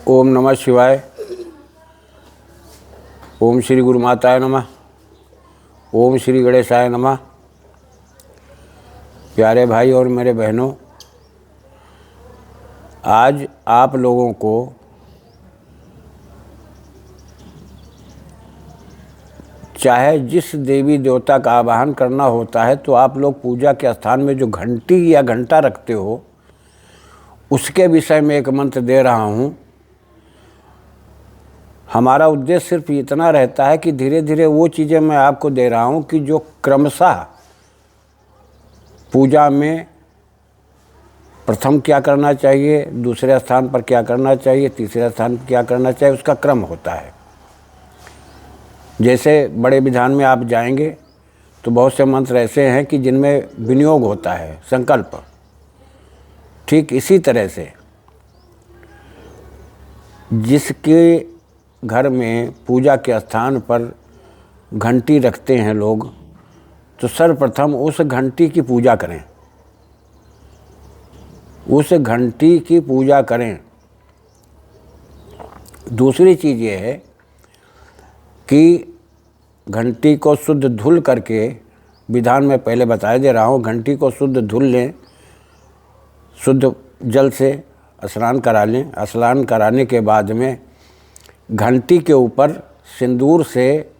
ओम नमः शिवाय। ओम श्री गुरु माताय नमः। ओम श्री गणेशाय नमः। प्यारे भाई और मेरे बहनों, आज आप लोगों को चाहे जिस देवी देवता का आवाहन करना होता है तो आप लोग पूजा के स्थान में जो घंटी या घंटा रखते हो उसके विषय में एक मंत्र दे रहा हूँ। हमारा उद्देश्य सिर्फ इतना रहता है कि धीरे धीरे वो चीज़ें मैं आपको दे रहा हूँ कि जो क्रमशः पूजा में प्रथम क्या करना चाहिए, दूसरे स्थान पर क्या करना चाहिए, तीसरे स्थान पर क्या करना चाहिए, उसका क्रम होता है। जैसे बड़े विधान में आप जाएंगे तो बहुत से मंत्र ऐसे हैं कि जिनमें विनियोग होता है, संकल्प। ठीक इसी तरह से जिसके घर में पूजा के स्थान पर घंटी रखते हैं लोग, तो सर्वप्रथम उस घंटी की पूजा करें, उस घंटी की पूजा करें। दूसरी चीज़ ये है कि घंटी को शुद्ध धुल करके, विधान में पहले बताया दे रहा हूँ, घंटी को शुद्ध धुल लें, शुद्ध जल से स्नान करा लें। स्नान कराने के बाद में घंटी के ऊपर सिंदूर से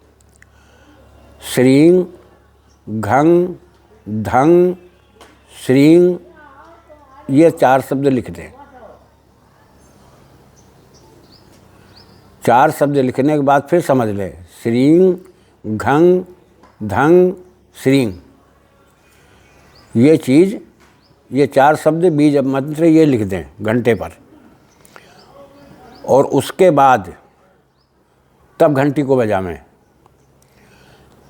श्रीं घं धं श्रीं ये 4 शब्द लिख दें। 4 शब्द लिखने के बाद फिर समझ लें, श्रीं घं धं श्रीं, ये चीज़, ये 4 शब्द बीज मंत्र ये लिख दें घंटे पर। और उसके बाद तब घंटी को बजावें।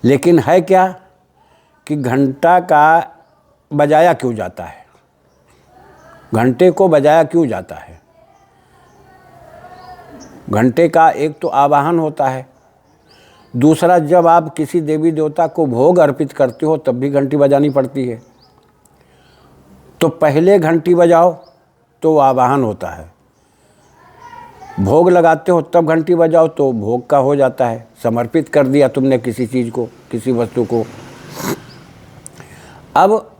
लेकिन है क्या कि घंटा का बजाया क्यों जाता है, घंटे को बजाया क्यों जाता है? घंटे का एक तो आवाहन होता है, दूसरा जब आप किसी देवी देवता को भोग अर्पित करते हो तब भी घंटी बजानी पड़ती है। तो पहले घंटी बजाओ तो आवाहन होता है, भोग लगाते हो तब घंटी बजाओ तो भोग का हो जाता है, समर्पित कर दिया तुमने किसी चीज़ को, किसी वस्तु को। अब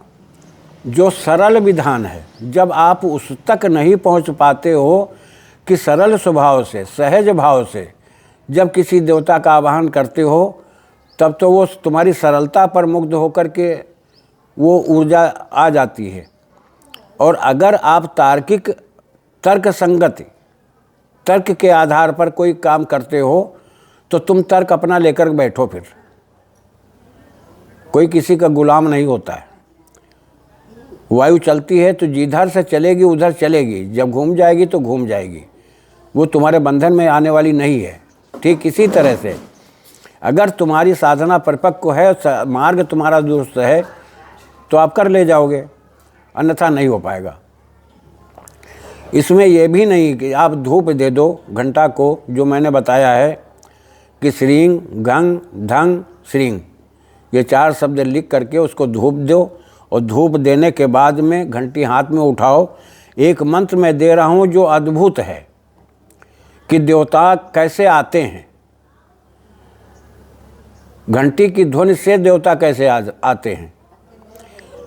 जो सरल विधान है, जब आप उस तक नहीं पहुंच पाते हो कि सरल स्वभाव से, सहज भाव से जब किसी देवता का आवाहन करते हो, तब तो वो तुम्हारी सरलता पर मुग्ध होकर के वो ऊर्जा आ जाती है। और अगर आप तार्किक, तर्क संगति, तर्क के आधार पर कोई काम करते हो तो तुम तर्क अपना लेकर बैठो, फिर कोई किसी का गुलाम नहीं होता है। वायु चलती है तो जिधर से चलेगी उधर चलेगी, जब घूम जाएगी तो घूम जाएगी, वो तुम्हारे बंधन में आने वाली नहीं है। ठीक इसी तरह से अगर तुम्हारी साधना परिपक्व है, मार्ग तुम्हारा दुरुस्त है, तो आप कर ले जाओगे, अन्यथा नहीं हो पाएगा। इसमें यह भी नहीं कि आप धूप दे दो घंटा को, जो मैंने बताया है कि श्रीं घं धं श्रीं, ये 4 शब्द लिख करके उसको धूप दो। और धूप देने के बाद में घंटी हाथ में उठाओ। एक मंत्र मैं दे रहा हूँ जो अद्भुत है कि देवता कैसे आते हैं, घंटी की ध्वनि से देवता कैसे आते हैं।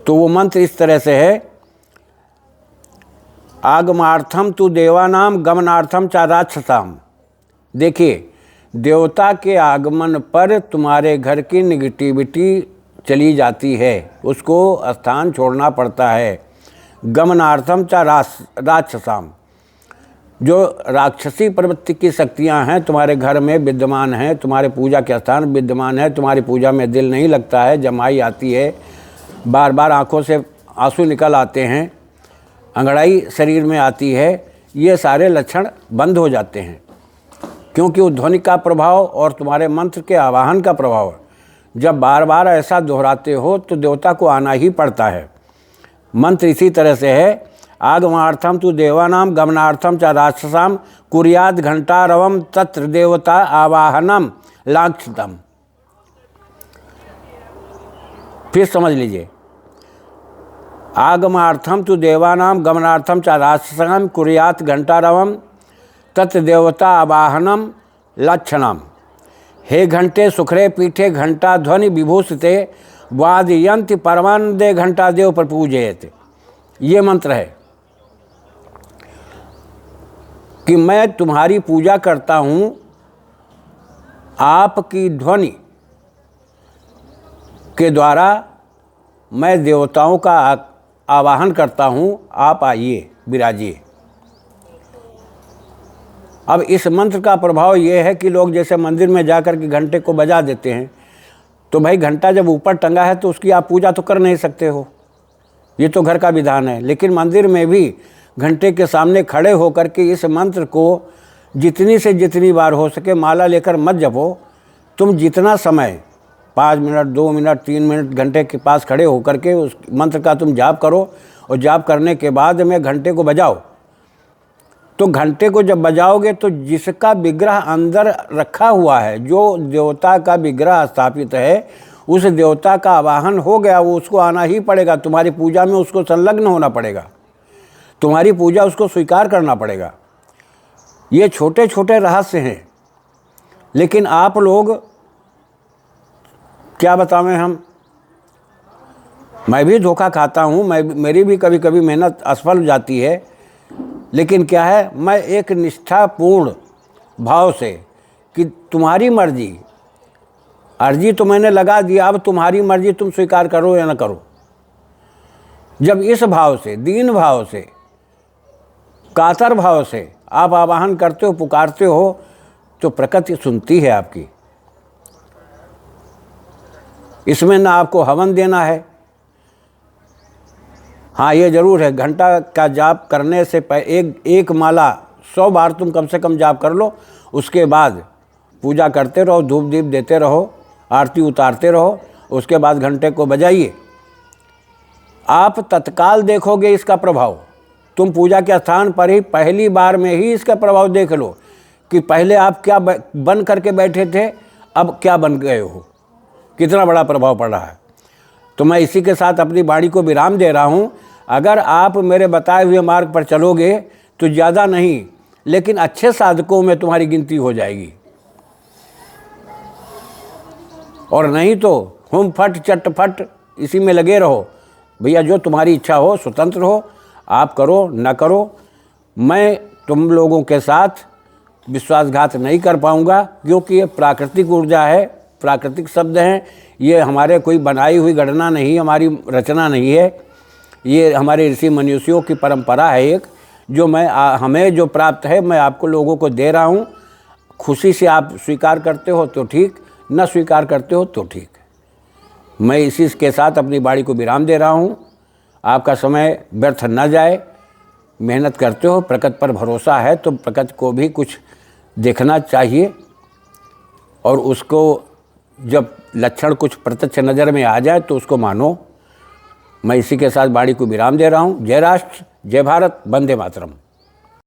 तो वो मंत्र इस तरह से है, आगमार्थम तु देवानाम गमनार्थम च राक्षसाम। देखिए, देवता के आगमन पर तुम्हारे घर की निगेटिविटी चली जाती है, उसको स्थान छोड़ना पड़ता है। गमनार्थम च राक्षसाम, जो राक्षसी प्रवृत्ति की शक्तियां हैं तुम्हारे घर में विद्यमान हैं, तुम्हारे पूजा के स्थान विद्यमान है, तुम्हारी पूजा में दिल नहीं लगता है, जमाई आती है, बार बार आंखों से आंसू निकल आते हैं, अंगड़ाई शरीर में आती है, ये सारे लक्षण बंद हो जाते हैं। क्योंकि वो ध्वनि का प्रभाव और तुम्हारे मंत्र के आवाहन का प्रभाव, जब बार बार ऐसा दोहराते हो तो देवता को आना ही पड़ता है। मंत्र इसी तरह से है, आगमनार्थम तु देवानाम गमनार्थम च राक्षसाम कुर्याद घंटारवम तत्र देवता आवाहनम लाक्षितम। फिर समझ लीजिए, आगमार्थम तु देवानाम गमनार्थम च राक्षसाम कुर्यात घंटारवम तत्देवता आवाहनम लक्षणम। हे घंटे सुखरे पीठे घंटा ध्वनि विभूषिते वादयंति परमानंदे घंटा देव प्रपूजयते। ये मंत्र है कि मैं तुम्हारी पूजा करता हूँ, आपकी ध्वनि के द्वारा मैं देवताओं का आवाहन करता हूँ, आप आइए विराजिए। अब इस मंत्र का प्रभाव ये है कि लोग जैसे मंदिर में जाकर के घंटे को बजा देते हैं, तो भाई घंटा जब ऊपर टंगा है तो उसकी आप पूजा तो कर नहीं सकते हो, ये तो घर का विधान है। लेकिन मंदिर में भी घंटे के सामने खड़े होकर के इस मंत्र को जितनी से जितनी बार हो सके माला लेकर मत जपो। तुम जितना समय 5 मिनट 2 मिनट 3 मिनट घंटे के पास खड़े होकर के उस मंत्र का तुम जाप करो, और जाप करने के बाद में घंटे को बजाओ। तो घंटे को जब बजाओगे तो जिसका विग्रह अंदर रखा हुआ है, जो देवता का विग्रह स्थापित है, उस देवता का आवाहन हो गया, वो उसको आना ही पड़ेगा। तुम्हारी पूजा में उसको संलग्न होना पड़ेगा, तुम्हारी पूजा उसको स्वीकार करना पड़ेगा। ये छोटे छोटे रहस्य हैं, लेकिन आप लोग क्या बतावें हम। मैं भी धोखा खाता हूँ, मेरी भी कभी कभी मेहनत असफल हो जाती है, लेकिन क्या है, मैं एक निष्ठापूर्ण भाव से कि तुम्हारी मर्जी, अर्जी तो मैंने लगा दिया, अब तुम्हारी मर्जी, तुम स्वीकार करो या ना करो। जब इस भाव से, दीन भाव से, कातर भाव से आप आवाहन करते हो, पुकारते हो, तो प्रकृति सुनती है आपकी। इसमें ना आपको हवन देना है। हाँ, ये ज़रूर है, घंटा का जाप करने से एक माला 100 बार तुम कम से कम जाप कर लो। उसके बाद पूजा करते रहो, धूप दीप देते रहो, आरती उतारते रहो, उसके बाद घंटे को बजाइए। आप तत्काल देखोगे इसका प्रभाव। तुम पूजा के स्थान पर ही पहली बार में ही इसका प्रभाव देख लो कि पहले आप क्या बन करके बैठे थे, अब क्या बन गए हो, कितना बड़ा प्रभाव पड़ रहा है। तो मैं इसी के साथ अपनी वाणी को विराम दे रहा हूँ। अगर आप मेरे बताए हुए मार्ग पर चलोगे तो ज़्यादा नहीं, लेकिन अच्छे साधकों में तुम्हारी गिनती हो जाएगी, और नहीं तो हुम फट चट फट इसी में लगे रहो। भैया जो तुम्हारी इच्छा हो, स्वतंत्र हो, आप करो न करो। मैं तुम लोगों के साथ विश्वासघात नहीं कर पाऊँगा, क्योंकि ये प्राकृतिक ऊर्जा है, प्राकृतिक शब्द हैं। ये हमारे कोई बनाई हुई गणना नहीं, हमारी रचना नहीं है। ये हमारे ऋषि मनुष्यों की परंपरा है एक, जो हमें जो प्राप्त है मैं आपको लोगों को दे रहा हूँ। खुशी से आप स्वीकार करते हो तो ठीक, न स्वीकार करते हो तो ठीक। मैं इसी के साथ अपनी वाणी को विराम दे रहा हूँ। आपका समय व्यर्थ न जाए। मेहनत करते हो, प्रकृति पर भरोसा है, तो प्रकृति को भी कुछ देखना चाहिए, और उसको जब लक्षण कुछ प्रत्यक्ष नज़र में आ जाए तो उसको मानो। मैं इसी के साथ वाणी को विराम दे रहा हूँ। जय राष्ट्र, जय भारत, वंदे मातरम।